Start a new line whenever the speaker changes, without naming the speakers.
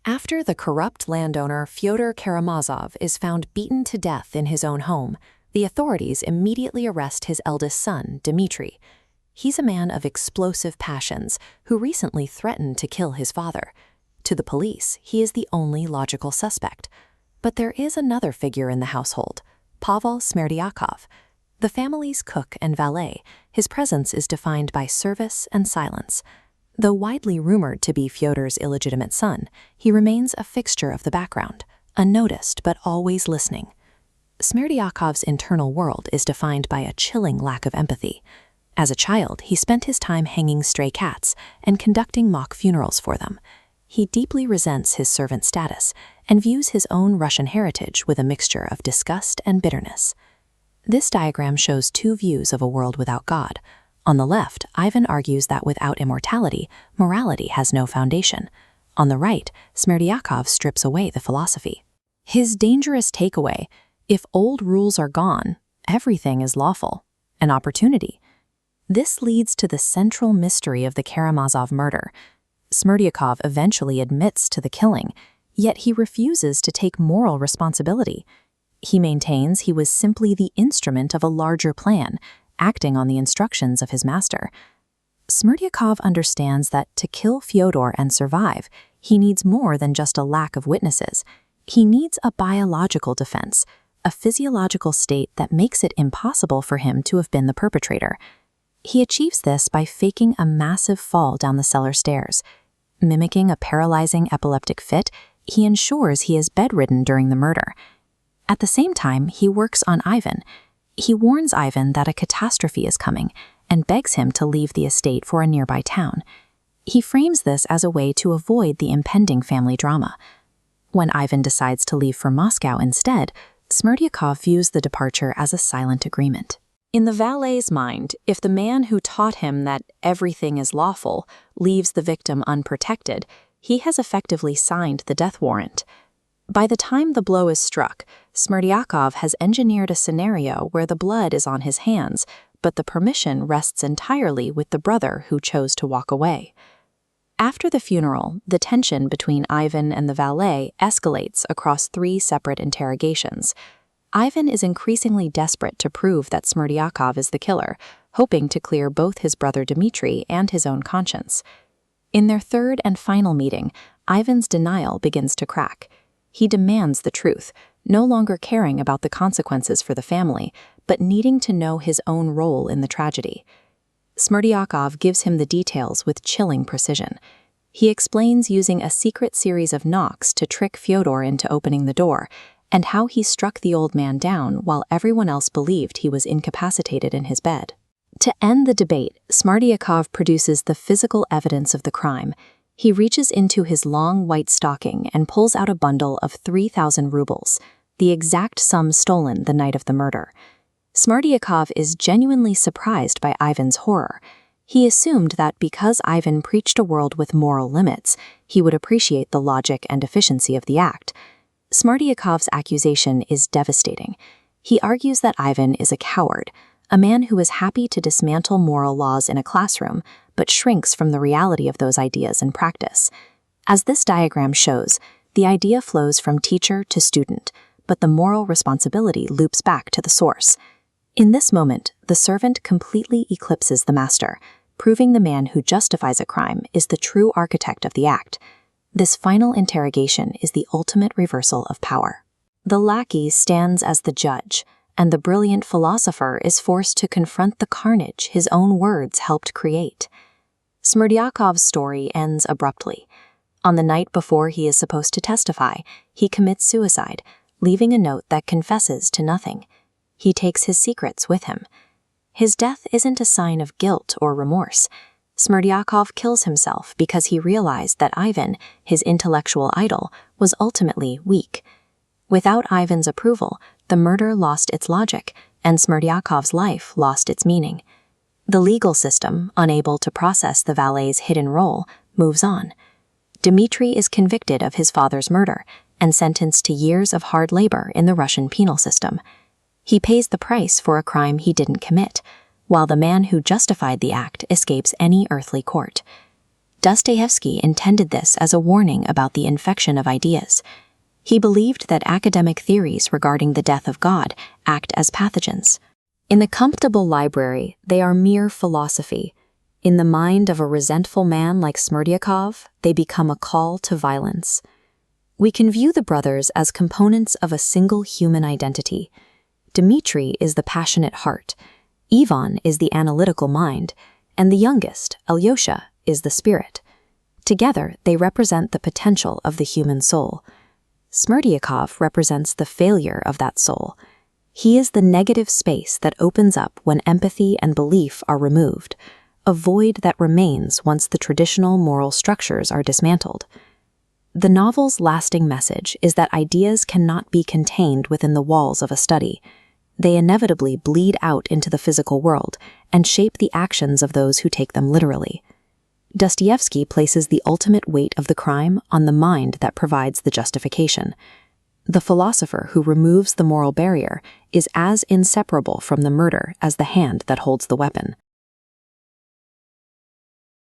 After the corrupt landowner Fyodor Karamazov is found beaten to death in his own home, the authorities immediately arrest his eldest son, Dmitry. He's a man of explosive passions who recently threatened to kill his father. To the police, he is the only logical suspect. But there is another figure in the household, Pavel Smerdyakov. The family's cook and valet, his presence is defined by service and silence. Though widely rumored to be Fyodor's illegitimate son, he remains a fixture of the background, unnoticed but always listening. Smerdyakov's internal world is defined by a chilling lack of empathy. As a child, he spent his time hanging stray cats and conducting mock funerals for them. He deeply resents his servant status and views his own Russian heritage with a mixture of disgust and bitterness. This diagram shows two views of a world without God. On the left, Ivan argues that without immortality, morality has no foundation. On the right, Smerdyakov strips away the philosophy. His dangerous takeaway: if old rules are gone, everything is lawful, an opportunity. This leads to the central mystery of the Karamazov murder. Smerdyakov eventually admits to the killing, yet he refuses to take moral responsibility. He maintains he was simply the instrument of a larger plan, acting on the instructions of his master. Smerdyakov understands that to kill Fyodor and survive, he needs more than just a lack of witnesses. He needs a biological defense, a physiological state that makes it impossible for him to have been the perpetrator. He achieves this by faking a massive fall down the cellar stairs. Mimicking a paralyzing epileptic fit, he ensures he is bedridden during the murder. At the same time, he works on Ivan. He warns Ivan that a catastrophe is coming and begs him to leave the estate for a nearby town. He frames this as a way to avoid the impending family drama. When Ivan decides to leave for Moscow instead, Smerdyakov views the departure as a silent agreement. In the valet's mind, if the man who taught him that everything is lawful leaves the victim unprotected, he has effectively signed the death warrant. By the time the blow is struck, Smerdyakov has engineered a scenario where the blood is on his hands, but the permission rests entirely with the brother who chose to walk away. After the funeral, the tension between Ivan and the valet escalates across 3 separate interrogations. Ivan is increasingly desperate to prove that Smerdyakov is the killer, hoping to clear both his brother Dmitry and his own conscience. In their third and final meeting, Ivan's denial begins to crack. He demands the truth, no longer caring about the consequences for the family, but needing to know his own role in the tragedy. Smerdyakov gives him the details with chilling precision. He explains using a secret series of knocks to trick Fyodor into opening the door, and how he struck the old man down while everyone else believed he was incapacitated in his bed. To end the debate, Smerdyakov produces the physical evidence of the crime. He reaches into his long white stocking and pulls out a bundle of 3,000 rubles, the exact sum stolen the night of the murder. Smerdyakov is genuinely surprised by Ivan's horror. He assumed that because Ivan preached a world with moral limits, he would appreciate the logic and efficiency of the act. Smerdyakov's accusation is devastating. He argues that Ivan is a coward, a man who is happy to dismantle moral laws in a classroom, but shrinks from the reality of those ideas in practice. As this diagram shows, the idea flows from teacher to student, but the moral responsibility loops back to the source. In this moment, the servant completely eclipses the master, proving the man who justifies a crime is the true architect of the act. This final interrogation is the ultimate reversal of power. The lackey stands as the judge, and the brilliant philosopher is forced to confront the carnage his own words helped create. Smerdyakov's story ends abruptly. On the night before he is supposed to testify, he commits suicide, leaving a note that confesses to nothing. He takes his secrets with him. His death isn't a sign of guilt or remorse. Smerdyakov kills himself because he realized that Ivan, his intellectual idol, was ultimately weak. Without Ivan's approval, the murder lost its logic, and Smerdyakov's life lost its meaning. The legal system, unable to process the valet's hidden role, moves on. Dmitry is convicted of his father's murder and sentenced to years of hard labor in the Russian penal system. He pays the price for a crime he didn't commit, while the man who justified the act escapes any earthly court. Dostoevsky intended this as a warning about the infection of ideas. He believed that academic theories regarding the death of God act as pathogens. In the comfortable library, they are mere philosophy. In the mind of a resentful man like Smerdyakov, they become a call to violence. We can view the brothers as components of a single human identity. Dmitri is the passionate heart, Ivan is the analytical mind, and the youngest, Alyosha, is the spirit. Together, they represent the potential of the human soul. Smerdyakov represents the failure of that soul. He is the negative space that opens up when empathy and belief are removed, a void that remains once the traditional moral structures are dismantled. The novel's lasting message is that ideas cannot be contained within the walls of a study. They inevitably bleed out into the physical world and shape the actions of those who take them literally. Dostoevsky places the ultimate weight of the crime on the mind that provides the justification. The philosopher who removes the moral barrier is as inseparable from the murder as the hand that holds the weapon.